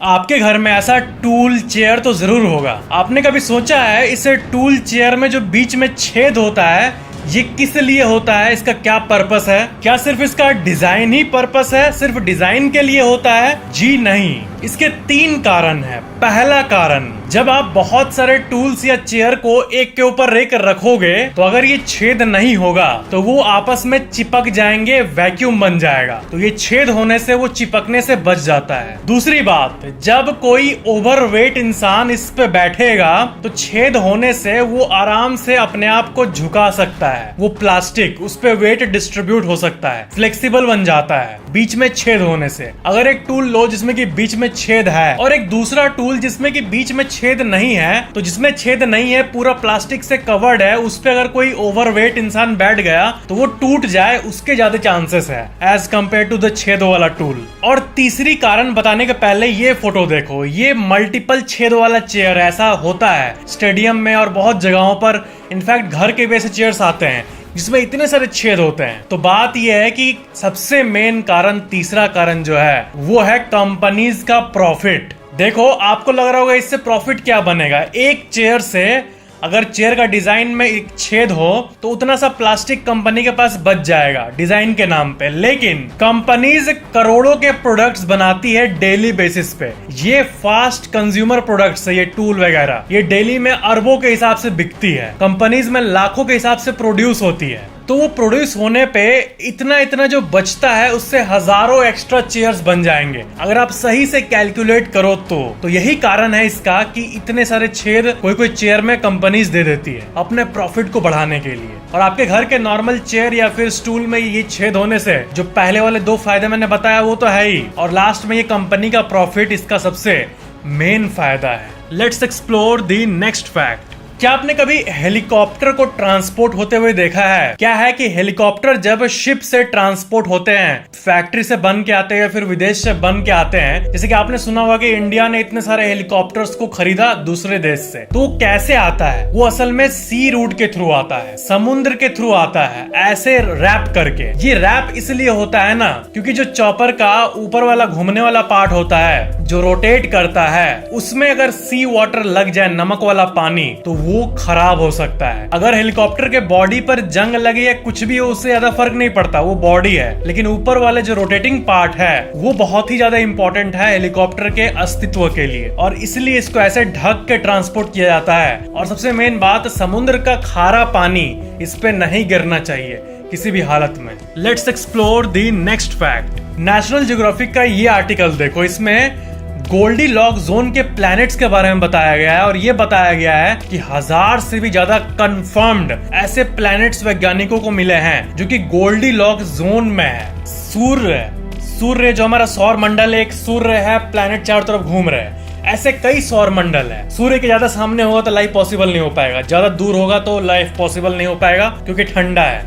आपके घर में ऐसा टूल चेयर तो जरूर होगा। आपने कभी सोचा है इस टूल चेयर में जो बीच में छेद होता है ये किस लिए होता है, इसका क्या पर्पस है? क्या सिर्फ इसका डिजाइन ही पर्पस है, सिर्फ डिजाइन के लिए होता है? जी नहीं, इसके 3 कारण है। पहला कारण, जब आप बहुत सारे टूल्स या चेयर को एक के ऊपर एक रखोगे तो अगर ये छेद नहीं होगा तो वो आपस में चिपक जाएंगे, वैक्यूम बन जाएगा, तो ये छेद होने से वो चिपकने से बच जाता है। दूसरी बात, जब कोई ओवरवेट इंसान इस पे बैठेगा तो छेद होने से वो आराम से अपने आप को झुका सकता है, वो प्लास्टिक, उस पे वेट डिस्ट्रीब्यूट हो सकता है, फ्लेक्सिबल बन जाता है बीच में छेद होने से। अगर एक टूल लो जिसमें कि बीच में छेद है और एक दूसरा टूल जिसमें कि बीच में छेद नहीं है, तो जिसमें छेद नहीं है पूरा प्लास्टिक से कवर्ड है, उस पे अगर कोई ओवरवेट इंसान बैठ गया तो वो टूट जाए, उसके ज्यादा चांसेस है एज कंपेयर टू द छेद वाला टूल। और तीसरी कारण बताने के पहले ये फोटो देखो, ये मल्टीपल छेद वाला चेयर ऐसा होता है स्टेडियम में और बहुत जगहों पर, इनफैक्ट घर के वैसे चेयर्स आते हैं जिसमें इतने सारे छेद होते हैं। तो बात यह है कि सबसे मेन कारण, तीसरा कारण जो है वो है कंपनीज का प्रॉफिट। देखो, आपको लग रहा होगा इससे प्रॉफिट क्या बनेगा। एक चेयर से अगर चेयर का डिजाइन में एक छेद हो तो उतना सा प्लास्टिक कंपनी के पास बच जाएगा डिजाइन के नाम पे, लेकिन कंपनीज करोड़ों के प्रोडक्ट्स बनाती है डेली बेसिस पे। ये फास्ट कंज्यूमर प्रोडक्ट्स है, ये टूल वगैरह, ये डेली में अरबों के हिसाब से बिकती है, कंपनीज में लाखों के हिसाब से प्रोड्यूस होती है। तो वो प्रोड्यूस होने पे इतना इतना जो बचता है उससे हजारों एक्स्ट्रा चेयर्स बन जाएंगे अगर आप सही से कैलकुलेट करो तो यही कारण है इसका कि इतने सारे छेद कोई चेयर में कंपनीज दे देती है अपने प्रॉफिट को बढ़ाने के लिए। और आपके घर के नॉर्मल चेयर या फिर स्टूल में ये छेद होने से जो पहले वाले 2 फायदे मैंने बताया वो तो है ही, और लास्ट में ये कंपनी का प्रॉफिट इसका सबसे मेन फायदा है। Let's explore the next fact. क्या आपने कभी हेलीकॉप्टर को ट्रांसपोर्ट होते हुए देखा है? क्या है कि हेलीकॉप्टर जब शिप से ट्रांसपोर्ट होते हैं, फैक्ट्री से बन के आते हैं या फिर विदेश से बन के आते हैं, जैसे कि आपने सुना होगा कि इंडिया ने इतने सारे हेलीकॉप्टर्स को खरीदा दूसरे देश से, तो वो कैसे आता है? वो असल में सी रूट के थ्रू आता है, समुद्र के थ्रू आता है, ऐसे रैप करके। ये रैप इसलिए होता है ना क्योंकि जो चॉपर का ऊपर वाला घूमने वाला पार्ट होता है जो रोटेट करता है, उसमें अगर सी वाटर लग जाए, नमक वाला पानी, तो वो खराब हो सकता है। अगर हेलीकॉप्टर के बॉडी पर जंग लगे या कुछ भी हो, उससे ज्यादा फर्क नहीं पड़ता, वो बॉडी है, लेकिन ऊपर वाले जो रोटेटिंग पार्ट है वो बहुत ही ज्यादा इंपॉर्टेंट है हेलीकॉप्टर के अस्तित्व के लिए, और इसलिए इसको ऐसे ढक के ट्रांसपोर्ट किया जाता है। और सबसे मेन बात, समुद्र का खारा पानी इस पे नहीं गिरना चाहिए किसी भी हालत में। Let's explore the next fact. National geographic का ये आर्टिकल देखो, इसमें गोल्डीलॉक्स जोन के प्लैनेट्स के बारे में बताया गया है और ये बताया गया है कि 1000 से भी ज्यादा कंफर्म्ड ऐसे प्लैनेट्स वैज्ञानिकों को मिले हैं जो कि गोल्डीलॉक्स जोन में है। सूर्य जो हमारा सौर मंडल, एक सूर्य है, प्लैनेट चारों तरफ घूम रहे हैं, ऐसे कई सौर मंडल है। सूर्य के ज्यादा सामने होगा तो लाइफ पॉसिबल नहीं हो पाएगा, ज्यादा दूर होगा तो लाइफ पॉसिबल नहीं हो पाएगा क्योंकि ठंडा है।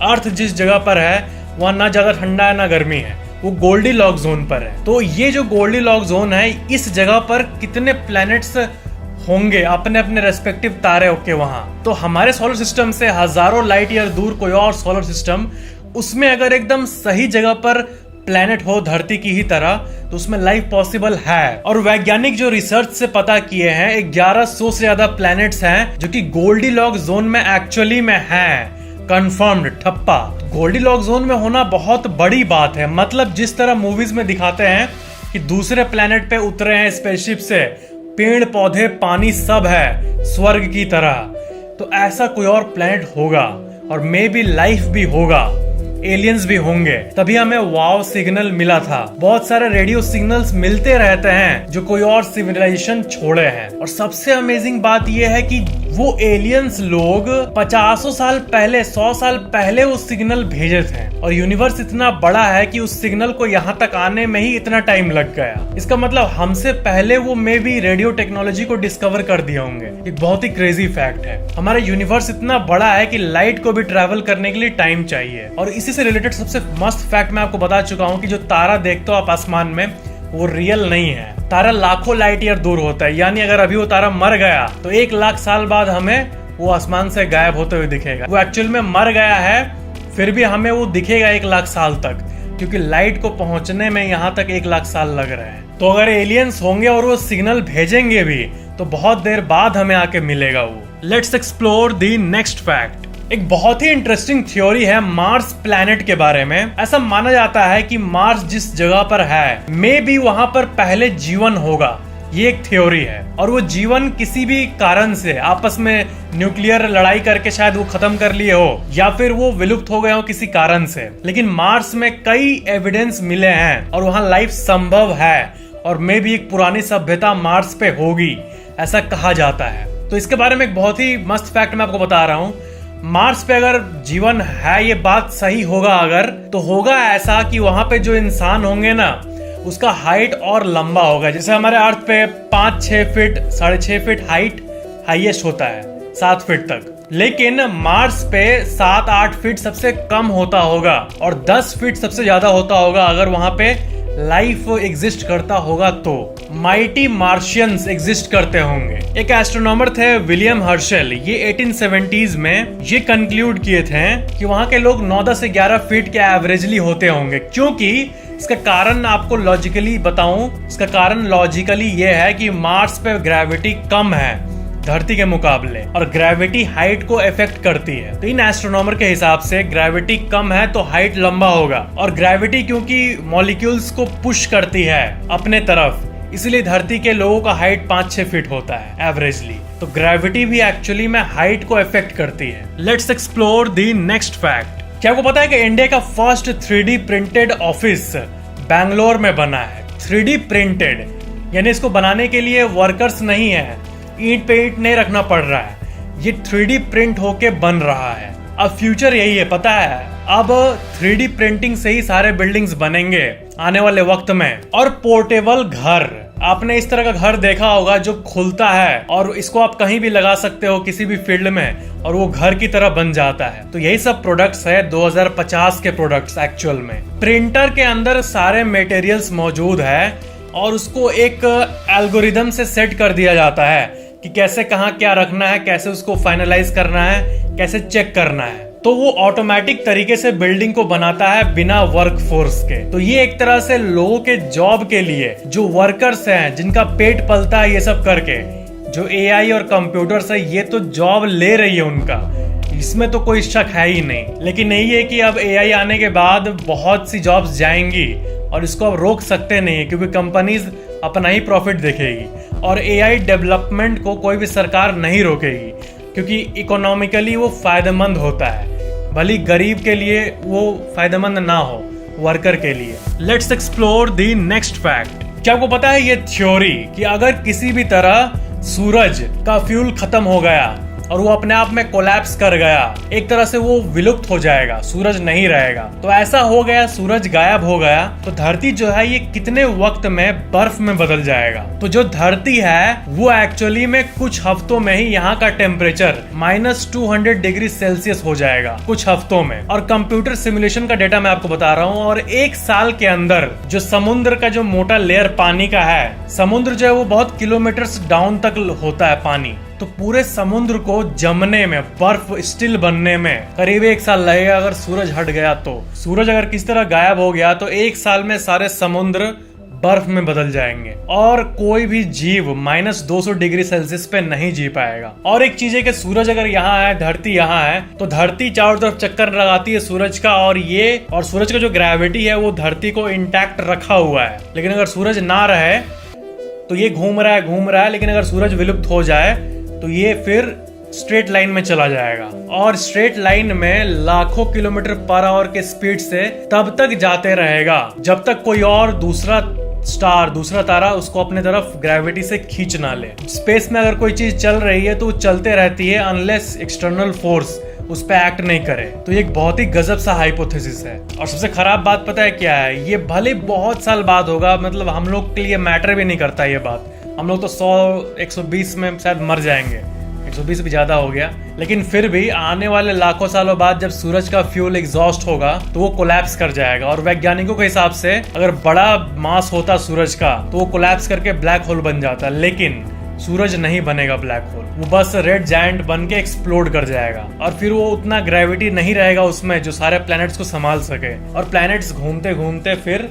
अर्थ जिस जगह पर है वहां ना ज्यादा ठंडा है ना गर्मी है, वो गोल्डीलॉक्स जोन पर है। तो ये जो गोल्डीलॉक्स जोन है, इस जगह पर कितने प्लैनेट्स होंगे अपने अपने रेस्पेक्टिव तारे होके वहां, तो हमारे सोलर सिस्टम से हजारों लाइट ईयर दूर कोई और सोलर सिस्टम, उसमें अगर एकदम सही जगह पर प्लैनेट हो धरती की ही तरह तो उसमें लाइफ पॉसिबल है। और वैज्ञानिक जो रिसर्च से पता किए हैं, 1100 से ज्यादा प्लैनेट्स हैं जो कि गोल्डीलॉक्स जोन में एक्चुअली में हैं, कंफर्म्ड, ठप्पा। गोल्डीलॉक्स जोन में होना बहुत बड़ी बात है। मतलब जिस तरह मूवीज में दिखाते हैं कि दूसरे प्लेनेट पे उतरे हैं स्पेसशिप से, पेड़ पौधे पानी सब है स्वर्ग की तरह, तो ऐसा कोई और प्लेनेट होगा और मे बी लाइफ भी होगा, एलियंस भी होंगे, तभी हमें वाव सिग्नल मिला था। बहुत सारे रेडियो सिग्नल्स मिलते रहते हैं जो कोई और सिविलाइजेशन छोड़े हैं। और सबसे अमेजिंग बात यह है कि वो एलियंस लोग 50 साल पहले, 100 साल पहले वो सिग्नल भेजे थे, और यूनिवर्स इतना बड़ा है कि उस सिग्नल को यहाँ तक आने में ही इतना टाइम लग गया। इसका मतलब हमसे पहले वो मे भी रेडियो टेक्नोलॉजी को डिस्कवर कर दिए होंगे। एक बहुत ही क्रेजी फैक्ट है। हमारा यूनिवर्स इतना बड़ा है कि लाइट को भी ट्रैवल करने के लिए टाइम चाहिए। और इसी से रिलेटेड सबसे मस्त फैक्ट मैं आपको बता चुका हूँ कि जो तारा देखते हो आप आसमान में, वो रियल नहीं है। तारा लाखों लाइट ईयर दूर होता है, यानी अगर अभी वो तारा मर गया तो 1 लाख साल बाद हमें वो आसमान से गायब होते हुए दिखेगा। वो एक्चुअल में मर गया है, फिर भी हमें वो दिखेगा 1 लाख साल तक, क्योंकि लाइट को पहुंचने में यहाँ तक 1 लाख साल लग रहे हैं। तो अगर एलियंस होंगे और वो सिग्नल भेजेंगे भी तो बहुत देर बाद हमें आके मिलेगा वो। Let's explore the next fact. एक बहुत ही इंटरेस्टिंग थ्योरी है मार्स प्लैनेट के बारे में। ऐसा माना जाता है कि मार्स जिस जगह पर है मे बी वहां पर पहले जीवन होगा। ये एक थ्योरी है और वो जीवन किसी भी कारण से आपस में न्यूक्लियर लड़ाई करके शायद वो खत्म कर लिए हो या फिर वो विलुप्त हो गए हो किसी कारण से। लेकिन मार्स में कई एविडेंस मिले हैं और वहां लाइफ संभव है और मे भी एक पुरानी सभ्यता मार्स पे होगी, ऐसा कहा जाता है। तो इसके बारे में एक बहुत ही मस्त फैक्ट मैं आपको बता रहा हूँ। मार्स पे अगर जीवन है, ये बात सही होगा अगर, तो होगा ऐसा कि वहां पे जो इंसान होंगे ना उसका हाइट और लंबा होगा। जैसे हमारे अर्थ पे 5-6 फीट 6.5 फीट हाइट हाईएस्ट होता है, 7 फीट तक, लेकिन मार्स पे 7-8 फीट सबसे कम होता होगा और 10 फीट सबसे ज्यादा होता होगा अगर वहां पे लाइफ एग्जिस्ट करता होगा तो। माइटी मार्शियंस एग्जिस्ट करते होंगे। एक एस्ट्रोनॉमर थे विलियम हर्शेल, ये 1870s में ये कंक्लूड किए थे कि वहां के लोग 9-10 से 11 फीट के एवरेजली होते होंगे। क्योंकि इसका कारण आपको लॉजिकली बताऊं, इसका कारण लॉजिकली ये है कि मार्स पे ग्रेविटी कम है धरती के मुकाबले और ग्रेविटी हाइट को इफेक्ट करती है। तो इन एस्ट्रोनॉमर के हिसाब से ग्रेविटी कम है तो हाइट लंबा होगा और ग्रेविटी क्योंकि मॉलिक्यूल्स को पुश करती है अपने तरफ, इसलिए धरती के लोगों का हाइट 5-6 फीट होता है एवरेजली। तो ग्रेविटी भी एक्चुअली में हाइट को इफेक्ट करती है। Let's explore the next fact. क्या आपको पता है कि इंडिया का first 3D printed office Bangalore में बना है। 3D प्रिंटेड यानी इसको बनाने के लिए वर्कर्स नहीं है, ईंट पे ईंट नहीं रखना पड़ रहा है, ये 3D प्रिंट होके बन रहा है। अब फ्यूचर यही है, पता है, अब 3D प्रिंटिंग से ही सारे बिल्डिंग्स बनेंगे आने वाले वक्त में। और पोर्टेबल घर, आपने इस तरह का घर देखा होगा जो खुलता है और इसको आप कहीं भी लगा सकते हो किसी भी फील्ड में और वो घर की तरह बन जाता है। तो यही सब प्रोडक्ट्स है 2050 के प्रोडक्ट्स एक्चुअल में। प्रिंटर के अंदर सारे मटेरियल्स मौजूद है और उसको एक एल्गोरिदम से सेट कर दिया जाता है कि कैसे कहाँ क्या रखना है, कैसे उसको फाइनलाइज करना है, कैसे चेक करना है। तो वो ऑटोमेटिक तरीके से बिल्डिंग को बनाता है बिना वर्क फोर्स के। तो ये एक तरह से लोगों के जॉब के लिए जो वर्कर्स हैं जिनका पेट पलता है ये सब करके, जो एआई और कंप्यूटर्स है, ये तो जॉब ले रही है उनका, इसमें तो कोई शक है ही नहीं। लेकिन यही है कि अब एआई आने के बाद बहुत सी जॉब्स जाएंगी और इसको अब रोक सकते नहीं है क्योंकि कंपनीज अपना ही प्रॉफिट देखेगी और एआई डेवलपमेंट को कोई भी सरकार नहीं रोकेगी क्योंकि इकोनॉमिकली वो फायदेमंद होता है, भले गरीब के लिए वो फायदेमंद ना हो, वर्कर के लिए। Let's explore the next fact. क्या आपको पता है ये थ्योरी कि अगर किसी भी तरह सूरज का फ्यूल खत्म हो गया और वो अपने आप में कोलैप्स कर गया, एक तरह से वो विलुप्त हो जाएगा, सूरज नहीं रहेगा। तो ऐसा हो गया, सूरज गायब हो गया तो धरती जो है ये कितने वक्त में बर्फ में बदल जाएगा। तो जो धरती है वो एक्चुअली में कुछ हफ्तों में ही यहाँ का टेम्परेचर -200 डिग्री सेल्सियस हो जाएगा कुछ हफ्तों में। और कंप्यूटर सिमुलेशन का डेटा मैं आपको बता रहा हूँ। और 1 साल के अंदर जो समुद्र का जो मोटा लेयर पानी का है, समुद्र जो है वो बहुत किलोमीटर्स डाउन तक होता है पानी, तो पूरे समुद्र को जमने में, बर्फ स्टिल बनने में करीब 1 साल लगेगा। अगर सूरज हट गया तो, सूरज अगर किस तरह गायब हो गया तो 1 साल में सारे समुद्र बर्फ में बदल जाएंगे और कोई भी जीव -200 डिग्री सेल्सियस पे नहीं जी पाएगा। और एक चीज है कि सूरज अगर यहाँ है, धरती यहाँ है, तो धरती चारों तरफ चक्कर लगाती है सूरज का और सूरज का जो ग्रेविटी है वो धरती को इंटैक्ट रखा हुआ है। लेकिन अगर सूरज ना रहे तो ये घूम रहा है, लेकिन अगर सूरज विलुप्त हो जाए तो ये फिर स्ट्रेट लाइन में चला जाएगा और स्ट्रेट लाइन में लाखों किलोमीटर पर आवर के स्पीड से तब तक जाते रहेगा जब तक कोई और दूसरा तारा उसको अपने तरफ ग्रेविटी से खींच ना ले। स्पेस में अगर कोई चीज चल रही है तो वो चलते रहती है अनलेस एक्सटर्नल फोर्स उस पर एक्ट नहीं करे। तो ये एक बहुत ही गजब सा हाइपोथेसिस है। और सबसे खराब बात पता है क्या है, ये भले बहुत साल बाद होगा, मतलब हम लोग के लिए मैटर भी नहीं करता ये बात। हम लोग तो 100-120 में शायद मर जाएंगे, 120 भी ज्यादा हो गया, लेकिन फिर भी आने वाले लाखों सालों बाद जब सूरज का फ्यूल एग्जॉस्ट होगा तो वो कोलैप्स कर जाएगा। और वैज्ञानिकों के हिसाब से अगर बड़ा मास होता सूरज का तो वो कोलैप्स करके ब्लैक होल बन जाता, लेकिन सूरज नहीं बनेगा ब्लैक होल, वो बस रेड जायंट बन के एक्सप्लोड कर जाएगा और फिर वो उतना ग्रेविटी नहीं रहेगा उसमें जो सारे प्लैनेट्स को संभाल सके। और प्लैनेट्स घूमते घूमते फिर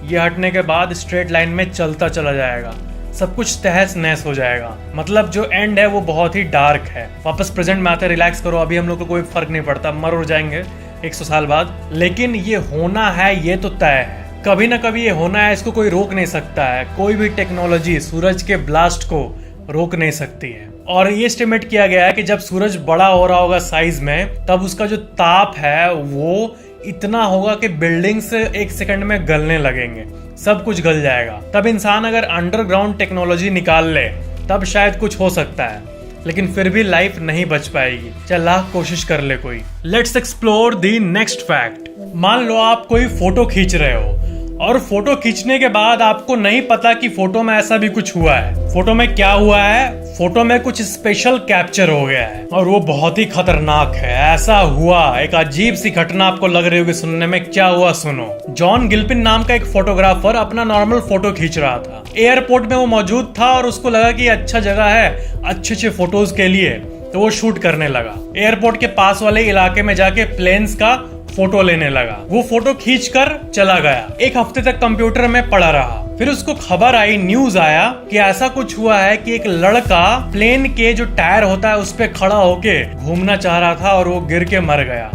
ये हटने के बाद स्ट्रेट लाइन में चलता चला जाएगा, सब कुछ तहस नहस हो जाएगा। मतलब जो एंड है वो बहुत ही डार्क है। वापस प्रेजेंट में आते रिलैक्स करो, अभी हम लोग को कोई फर्क नहीं पड़ता, मर हो जाएंगे 100 साल बाद, लेकिन ये होना है, ये तो तय है, कभी ना कभी ये होना है, इसको कोई रोक नहीं सकता है। कोई भी टेक्नोलॉजी सूरज के ब्लास्ट को रोक नहीं सकती है। और ये एस्टिमेट किया गया है कि जब सूरज बड़ा हो रहा होगा साइज में, तब उसका जो ताप है वो इतना होगा कि बिल्डिंग्स 1 सेकंड में गलने लगेंगे, सब कुछ गल जाएगा। तब इंसान अगर अंडरग्राउंड टेक्नोलॉजी निकाल ले तब शायद कुछ हो सकता है, लेकिन फिर भी लाइफ नहीं बच पाएगी, चाहे लाख कोशिश कर ले कोई। Let's explore the next fact. मान लो आप कोई फोटो खींच रहे हो और फोटो खींचने के बाद आपको नहीं पता कि फोटो में ऐसा भी कुछ हुआ है। फोटो में क्या हुआ है? फोटो में कुछ स्पेशल कैप्चर हो गया है और वो बहुत ही खतरनाक है। ऐसा हुआ, एक अजीब सी घटना आपको लग रही होगी सुनने में, क्या हुआ सुनो। जॉन गिल्पिन नाम का एक फोटोग्राफर अपना नॉर्मल फोटो खींच रहा था। एयरपोर्ट में वो मौजूद था और उसको लगा कि अच्छा जगह है अच्छे फोटोज के लिए, तो वो शूट करने लगा। एयरपोर्ट के पास वाले इलाके में जाके प्लेन्स का फोटो लेने लगा। वो फोटो खींचकर चला गया। 1 हफ्ते तक कंप्यूटर में पड़ा रहा। फिर उसको खबर आई, न्यूज आया कि ऐसा कुछ हुआ है कि एक लड़का प्लेन के जो टायर होता है उस पे खड़ा होके घूमना चाह रहा था और वो गिर के मर गया।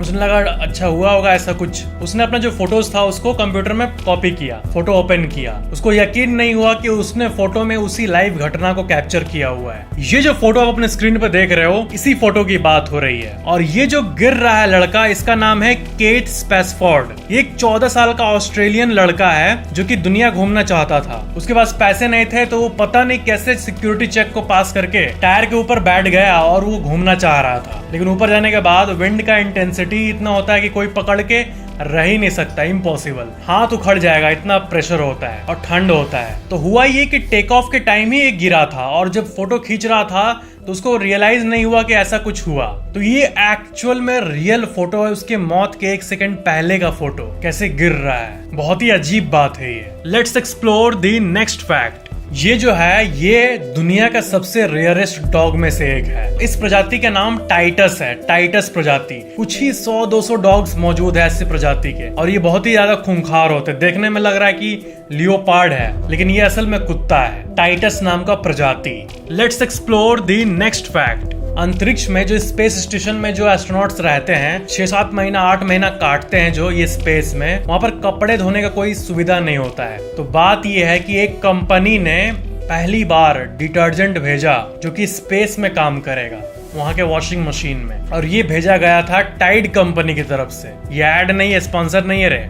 उसने लगा अच्छा हुआ होगा ऐसा कुछ। उसने अपना जो फोटोज था उसको कंप्यूटर में कॉपी किया, फोटो ओपन किया। उसको यकीन नहीं हुआ कि उसने फोटो में उसी लाइव घटना को कैप्चर किया हुआ है। ये जो फोटो आप अपने स्क्रीन पर देख रहे हो, इसी फोटो की बात हो रही है। और ये जो गिर रहा है लड़का, इसका नाम है केट स्पेसफोर्ड। ये एक 14 साल का ऑस्ट्रेलियन लड़का है जो कि दुनिया घूमना चाहता था। उसके पास पैसे नहीं थे तो वो पता नहीं कैसे सिक्योरिटी चेक को पास करके टायर के ऊपर बैठ गया और वो घूमना चाह रहा था। लेकिन ऊपर जाने के बाद विंड का इंटेंसिटी इतना होता है कि कोई पकड़ के रह ही नहीं सकता, इम्पॉसिबल। हाथ उखड़ जाएगा, इतना प्रेशर होता है और ठंड होता है। तो हुआ ये कि टेक ऑफ के टाइम ही एक गिरा था और जब फोटो खींच रहा था तो उसको रियलाइज नहीं हुआ कि ऐसा कुछ हुआ। तो ये एक्चुअल में रियल फोटो है, उसके मौत के 1 सेकंड पहले का फोटो, कैसे गिर रहा है। बहुत ही अजीब बात है ये। Let's explore the next fact. ये जो है ये दुनिया का सबसे रेयरेस्ट डॉग में से एक है। इस प्रजाति का नाम टाइटस है, टाइटस प्रजाति। कुछ ही 100-200 डॉग्स मौजूद है ऐसे प्रजाति के और ये बहुत ही ज्यादा खूंखार होते हैं। देखने में लग रहा है कि लियोपार्ड है, लेकिन ये असल में कुत्ता है, टाइटस नाम का प्रजाति। Let's explore the next fact. अंतरिक्ष में जो स्पेस स्टेशन में जो एस्ट्रोनॉट्स रहते हैं, 6-7 महीना 8 महीना काटते हैं जो ये स्पेस में, वहां पर कपड़े धोने का कोई सुविधा नहीं होता है। तो बात ये है कि एक कंपनी ने पहली बार डिटर्जेंट भेजा जो कि स्पेस में काम करेगा, वहां के वॉशिंग मशीन में, और ये भेजा गया था टाइड कंपनी की तरफ से। ये ऐड नहीं है, स्पॉन्सर नहीं है रे,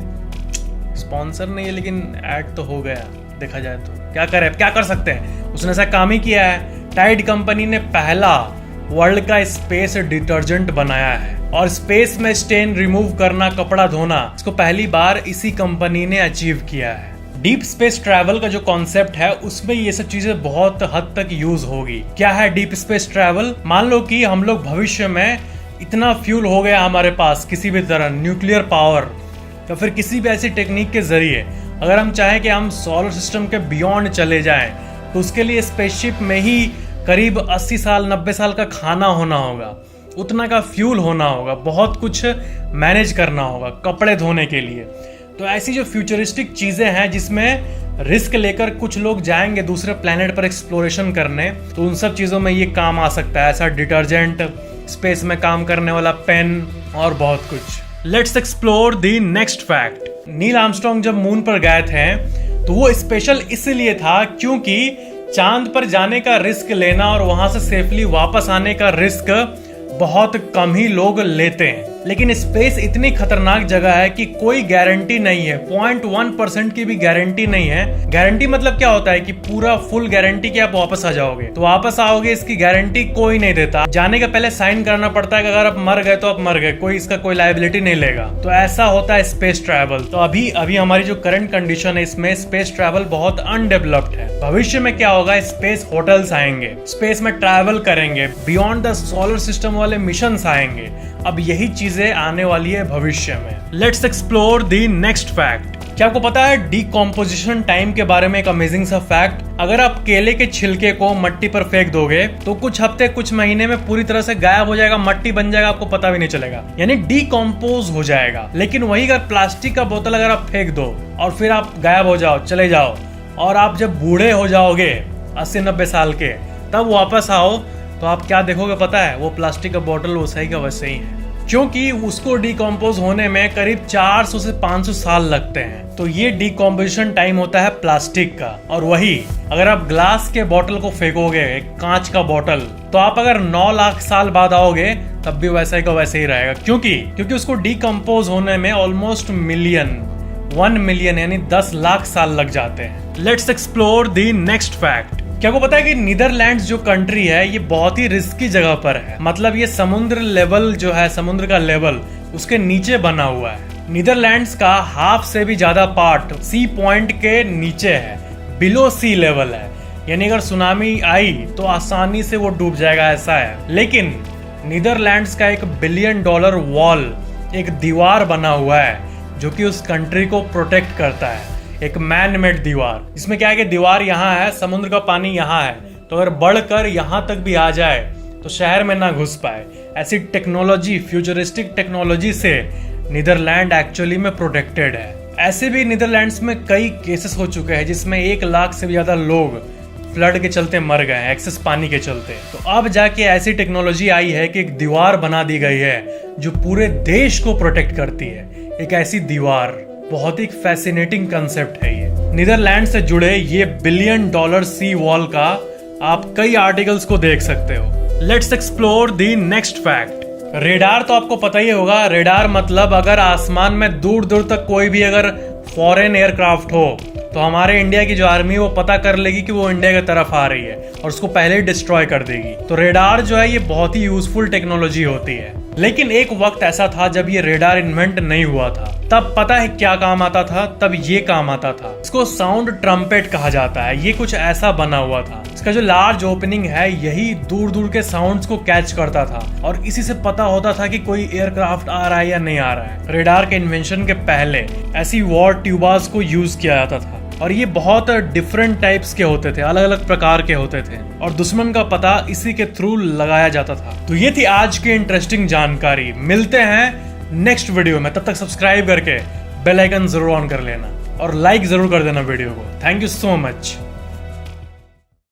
स्पॉन्सर नहीं है, लेकिन ऐड तो हो गया देखा जाए तो। क्या कर सकते हैं, उसने ऐसा काम ही किया है। टाइड कंपनी ने पहला वर्ल्ड का स्पेस डिटर्जेंट बनाया है और स्पेस में स्टेन रिमूव करना, कपड़ा धोना, इसको पहली बार इसी कंपनी ने अचीव किया है। डीप स्पेस ट्रैवल का जो कॉन्सेप्ट है उसमें ये सब चीजें बहुत हद तक यूज होगी। क्या है डीप स्पेस ट्रैवल? मान लो कि हम लोग भविष्य में इतना फ्यूल हो गया हमारे पास किसी भी तरह, न्यूक्लियर पावर या फिर किसी भी ऐसी टेक्निक के जरिए, अगर हम चाहें कि हम सोलर सिस्टम के बियॉन्ड चले जाएं, तो उसके लिए स्पेसशिप में ही करीब 80 साल 90 साल का खाना होना होगा, उतना का फ्यूल होना होगा, बहुत कुछ मैनेज करना होगा कपड़े धोने के लिए। तो ऐसी जो फ्यूचरिस्टिक चीजें हैं जिसमें रिस्क लेकर कुछ लोग जाएंगे दूसरे प्लेनेट पर एक्सप्लोरेशन करने, तो उन सब चीजों में ये काम आ सकता है। ऐसा डिटर्जेंट, स्पेस में काम करने वाला पेन और बहुत कुछ। Let's explore the next fact. Neil Armstrong जब मून पर गए थे तो वो स्पेशल इसलिए था क्योंकि चांद पर जाने का रिस्क लेना और वहां से सेफली वापस आने का रिस्क बहुत कम ही लोग लेते हैं। लेकिन स्पेस इतनी खतरनाक जगह है कि कोई गारंटी नहीं है, 0.1% की भी गारंटी नहीं है। गारंटी मतलब क्या होता है कि पूरा फुल गारंटी कि आप वापस आ जाओगे, तो वापस आओगे इसकी गारंटी कोई नहीं देता। जाने का पहले साइन करना पड़ता है कि अगर आप मर गए तो आप मर गए, कोई इसका कोई लायबिलिटी नहीं लेगा। तो ऐसा होता है स्पेस ट्रैवल। तो अभी हमारी जो करंट कंडीशन है इसमें स्पेस ट्रैवल बहुत अनडेवलप्ड है। भविष्य में क्या होगा, स्पेस होटल्स आएंगे, स्पेस में ट्रैवल करेंगे, बियॉन्ड द सोलर सिस्टम वाले मिशन आएंगे। अब यही चीजें आने वाली है भविष्य में। Let's explore the next fact. क्या आपको पता है डीकॉम्पोजिशन टाइम के बारे में एक अमेजिंग सा फैक्ट? अगर आप केले के छिलके को मट्टी पर फेंक दोगे तो कुछ हफ्ते कुछ महीने में पूरी तरह से गायब हो जाएगा, मट्टी बन जाएगा, आपको पता भी नहीं चलेगा, यानी डीकॉम्पोज हो जाएगा। लेकिन वही अगर प्लास्टिक का बोतल अगर आप फेंक दो और फिर आप गायब हो जाओ, चले जाओ, और आप जब बूढ़े हो जाओगे 80-90 साल के, तब वापस आओ तो आप क्या देखोगे पता है? वो प्लास्टिक का बोतल वो सही का वैसे ही है, क्योंकि उसको डिकम्पोज होने में करीब 400 से 500 साल लगते हैं। तो ये डिकम्पोजिशन टाइम होता है प्लास्टिक का। और वही अगर आप ग्लास के बोतल को फेंकोगे, एक कांच का बोतल, तो आप अगर 9 लाख साल बाद आओगे तब भी वैसे का वैसे ही रहेगा, क्योंकि उसको डिकम्पोज होने में ऑलमोस्ट 1 मिलियन यानी 10 लाख साल लग जाते हैं। Let's explore the next fact. क्या आपको पता है कि नीदरलैंड्स जो कंट्री है ये बहुत ही रिस्की जगह पर है, मतलब ये समुद्र लेवल जो है, समुद्र का लेवल उसके नीचे बना हुआ है। नीदरलैंड्स का हाफ से भी ज्यादा पार्ट सी पॉइंट के नीचे है, बिलो सी लेवल है, यानी अगर सुनामी आई तो आसानी से वो डूब जाएगा, ऐसा है। लेकिन नीदरलैंड्स का $1 बिलियन वॉल, एक दीवार बना हुआ है जो कि उस कंट्री को प्रोटेक्ट करता है, एक मैन मेड दीवार। इसमें क्या है कि दीवार यहाँ है, समुद्र का पानी यहाँ है, तो अगर बढ़कर यहाँ तक भी आ जाए तो शहर में ना घुस पाए। ऐसी टेक्नोलॉजी, फ्यूचरिस्टिक टेक्नोलॉजी से नीदरलैंड एक्चुअली में प्रोटेक्टेड है। ऐसे भी नीदरलैंड्स में कई केसेस हो चुके हैं जिसमें 1 लाख से भी ज्यादा लोग फ्लड के चलते मर गए हैं, एक्सेस पानी के चलते। तो अब जाके ऐसी टेक्नोलॉजी आई है कि एक दीवार बना दी गई है जो पूरे देश को प्रोटेक्ट करती है। एक ऐसी दीवार, बहुत ही फैसिनेटिंग कंसेप्ट है ये। नीदरलैंड से जुड़े ये $1 बिलियन सी वॉल का आप कई आर्टिकल्स को देख सकते हो। Let's explore the next fact. Radar तो आपको पता ही होगा। रेडार मतलब अगर आसमान में दूर दूर तक कोई भी अगर फॉरेन एयरक्राफ्ट हो तो हमारे इंडिया की जो आर्मी वो पता कर लेगी कि वो इंडिया की तरफ आ रही है और उसको पहले ही डिस्ट्रॉय कर देगी। तो रेडार जो है ये बहुत ही यूजफुल टेक्नोलॉजी होती है। लेकिन एक वक्त ऐसा था जब ये रेडार इन्वेंट नहीं हुआ था। तब पता है क्या काम आता था? तब ये काम आता था। इसको साउंड ट्रम्पेट कहा जाता है। ये कुछ ऐसा बना हुआ था, इसका जो लार्ज ओपनिंग है यही दूर दूर के साउंड्स को कैच करता था और इसी से पता होता था कि कोई एयरक्राफ्ट आ रहा है या नहीं आ रहा है। रेडार के इन्वेंशन के पहले ऐसी वॉर ट्यूबास को यूज किया जाता था और ये बहुत डिफरेंट टाइप्स के होते थे, अलग अलग प्रकार के होते थे और दुश्मन का पता इसी के थ्रू लगाया जाता था। तो ये थी आज की इंटरेस्टिंग जानकारी। मिलते हैं नेक्स्ट वीडियो में, तब तक सब्सक्राइब करके बेल आइकन जरूर ऑन कर लेना और लाइक जरूर कर देना वीडियो को। Thank you so much.